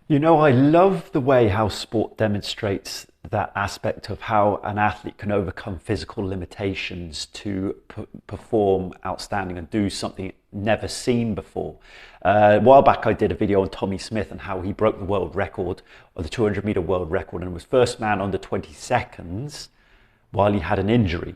You know, I love the way how sport demonstrates that aspect of how an athlete can overcome physical limitations to perform outstanding and do something never seen before. A while back, I did a video on Tommy Smith and how he broke the world record, or the 200-meter world record, and was first man under 20 seconds while he had an injury.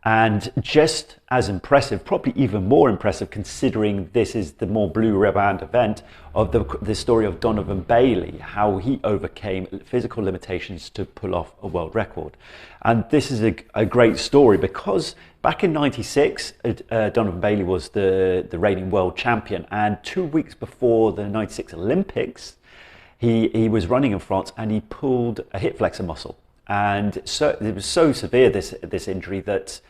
And just as impressive, probably even more impressive, considering this is the more blue ribbon event, of the story of Donovan Bailey, how he overcame physical limitations to pull off a world record. And this is a great story because back in '96, Donovan Bailey was the reigning world champion. And 2 weeks before the '96 Olympics, he was running in France and he pulled a hip flexor muscle. And so it was so severe, this injury, that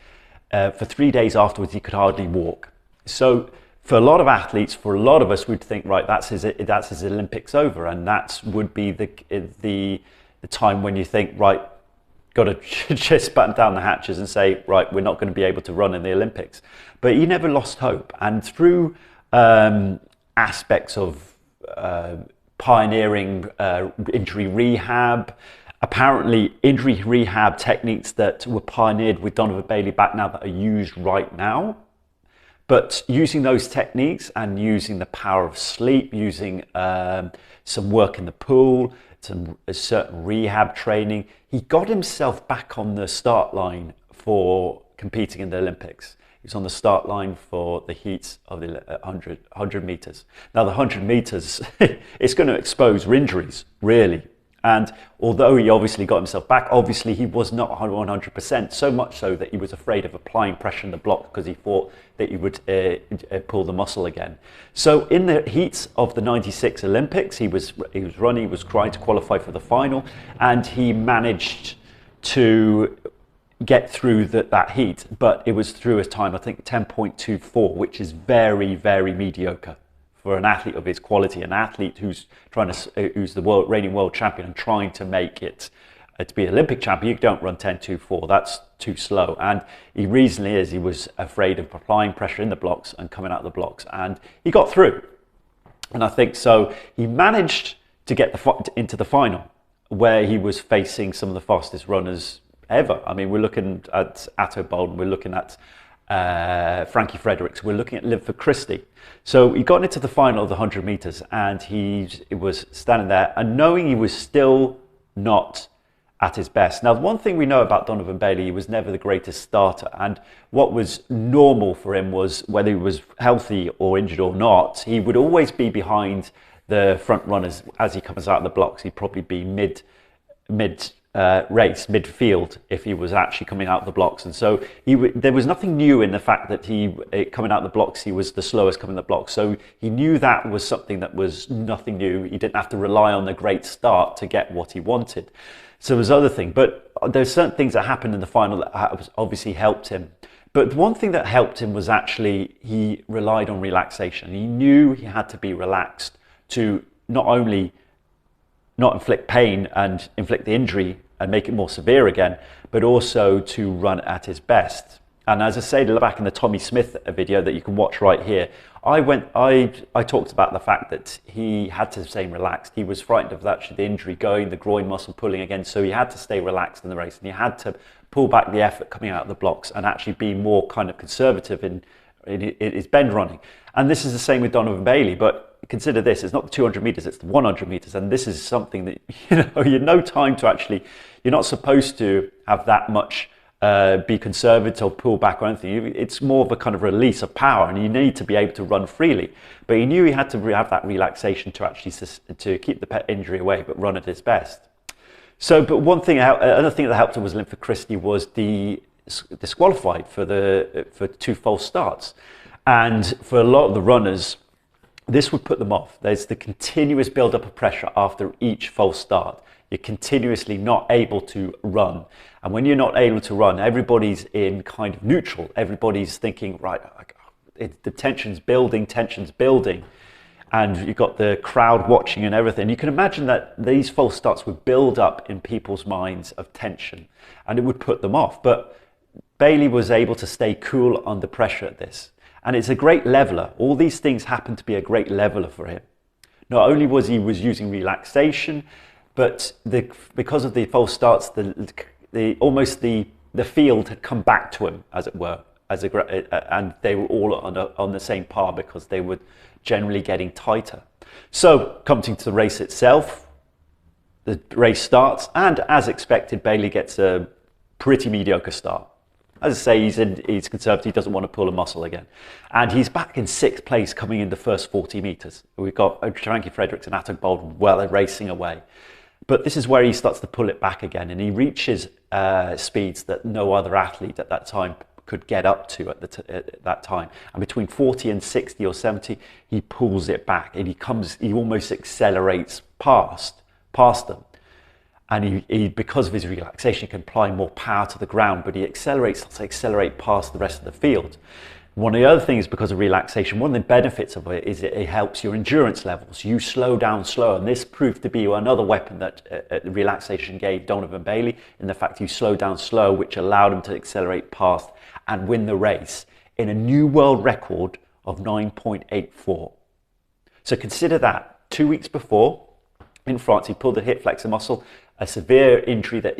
for 3 days afterwards he could hardly walk. So for a lot of athletes, for a lot of us, we'd think, right, that's his Olympics over, and that would be the time when you think, right, got to just batten down the hatches and say, right, we're not going to be able to run in the Olympics. But he never lost hope, and through aspects of pioneering injury rehab, apparently injury rehab techniques that were pioneered with Donovan Bailey back now that are used right now. But using those techniques and using the power of sleep, using some work in the pool, some certain rehab training, he got himself back on the start line for competing in the Olympics. He was on the start line for the heats of the 100 meters. Now the 100 meters, it's going to expose injuries, really. And although he obviously got himself back, obviously he was not 100%, so much so that he was afraid of applying pressure in the block because he thought that he would pull the muscle again. So in the heats of the '96 Olympics, he was running, he was trying to qualify for the final, and he managed to get through that heat, but it was through a time, I think 10.24, which is very, very mediocre for an athlete of his quality, an athlete who's the reigning world champion and trying to make it to be Olympic champion. You don't run 10.24, that's too slow. And he reasonably he was afraid of applying pressure in the blocks and coming out of the blocks, and he got through. And I think so he managed to get into the final, where he was facing some of the fastest runners ever. I mean, we're looking at Atto Boldon, we're looking at Frankie Fredericks, we're looking at Linford Christie. So he got into the final of the 100 meters and he was standing there and knowing he was still not at his best. Now, one thing we know about Donovan Bailey, he was never the greatest starter, and what was normal for him was, whether he was healthy or injured or not, he would always be behind the front runners as he comes out of the blocks. He'd probably be mid race, midfield, if he was actually coming out of the blocks. And so there was nothing new in the fact that coming out of the blocks, he was the slowest coming out of the blocks. So he knew that was something that was nothing new. He didn't have to rely on the great start to get what he wanted. So there was other thing, but there's certain things that happened in the final that obviously helped him. But one thing that helped him was actually he relied on relaxation. He knew he had to be relaxed to not only not inflict pain and inflict the injury and make it more severe again, but also to run at his best. And as I said back in the Tommy Smith video that you can watch right here, I talked about the fact that he had to stay relaxed. He was frightened of actually the injury going, the groin muscle pulling again, so he had to stay relaxed in the race, and he had to pull back the effort coming out of the blocks and actually be more kind of conservative in his bend running. And this is the same with Donovan Bailey, but consider this, it's not the 200 meters, it's the 100 meters. And this is something that, you no time to actually, you're not supposed to have that much, be conservative or pull back or anything. It's more of a kind of release of power, and you need to be able to run freely. But he knew he had to have that relaxation to actually to keep the injury away, but run at his best. So, but another thing that helped him was Linford Christie was disqualified for 2 false starts. And for a lot of the runners, this would put them off. There's the continuous build-up of pressure after each false start. You're continuously not able to run. And when you're not able to run, everybody's in kind of neutral. Everybody's thinking, right, the tension's building. And you've got the crowd watching and everything. You can imagine that these false starts would build up in people's minds of tension, and it would put them off. But Bailey was able to stay cool under pressure at this. And it's a great leveler. All these things happen to be a great leveler for him. Not only was he using relaxation, but because of the false starts, the field had come back to him, as it were, and they were all on the same par because they were generally getting tighter. So, coming to the race itself, the race starts, and as expected, Bailey gets a pretty mediocre start. As I say, he's conservative, he doesn't want to pull a muscle again. And he's back in 6th place coming in the first 40 metres. We've got Frankie Fredericks and Attock Bold well racing away. But this is where he starts to pull it back again, and he reaches speeds that no other athlete at that time could get up to at that time. And between 40 and 60 or 70, he pulls it back, and he almost accelerates past them. And he, because of his relaxation, can apply more power to the ground, but he starts to accelerate past the rest of the field. One of the other things, because of relaxation, one of the benefits of it is it helps your endurance levels. You slow down slower, and this proved to be another weapon that relaxation gave Donovan Bailey, in the fact you slow down slow, which allowed him to accelerate past and win the race in a new world record of 9.84. So consider that 2 weeks before, in France, he pulled the hip flexor muscle, a severe injury that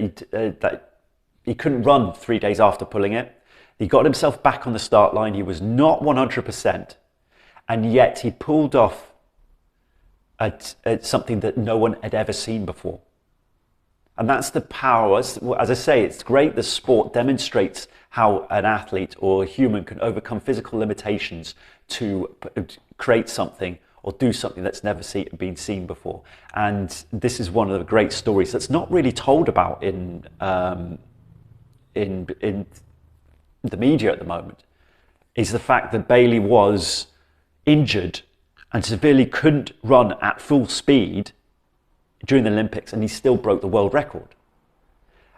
he couldn't run 3 days after pulling it. He got himself back on the start line. He was not 100%, and yet he pulled off at something that no one had ever seen before. And that's the power. As I say, it's great the sport demonstrates how an athlete or a human can overcome physical limitations to create something or do something that's never been seen before. And this is one of the great stories that's not really told about in the media at the moment, is the fact that Bailey was injured and severely couldn't run at full speed during the Olympics, and he still broke the world record.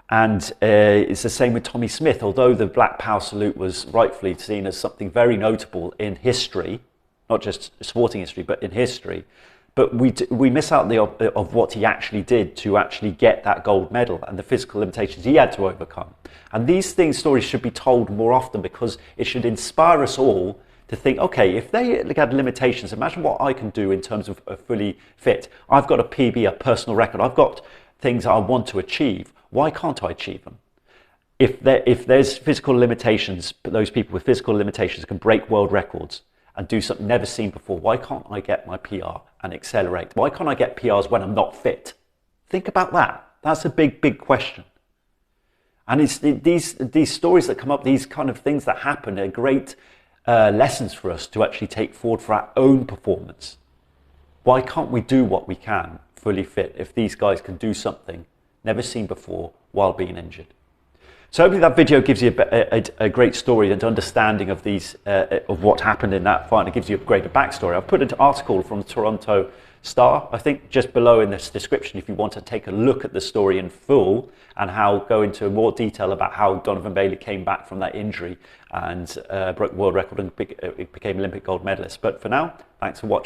And it's the same with Tommy Smith. Although the Black Power salute was rightfully seen as something very notable in history, not just sporting history, but in history, but we miss out of what he actually did to actually get that gold medal and the physical limitations he had to overcome. And these stories should be told more often, because it should inspire us all to think, okay, if they had limitations, imagine what I can do in terms of fully fit. I've got a PB, a personal record. I've got things I want to achieve. Why can't I achieve them? If there's physical limitations, but those people with physical limitations can break world records and do something never seen before, why can't I get my PR and accelerate? Why can't I get PRs when I'm not fit? Think about that. That's a big, big question. And it's these stories that come up, these kind of things that happen, are great lessons for us to actually take forward for our own performance. Why can't we do what we can fully fit if these guys can do something never seen before while being injured? So hopefully that video gives you a great story and understanding of of what happened in that fight. It gives you a greater backstory. I've put an article from the Toronto Star, I think, just below in this description, if you want to take a look at the story in full and go into more detail about how Donovan Bailey came back from that injury and broke the world record and became Olympic gold medalist. But for now, thanks for watching.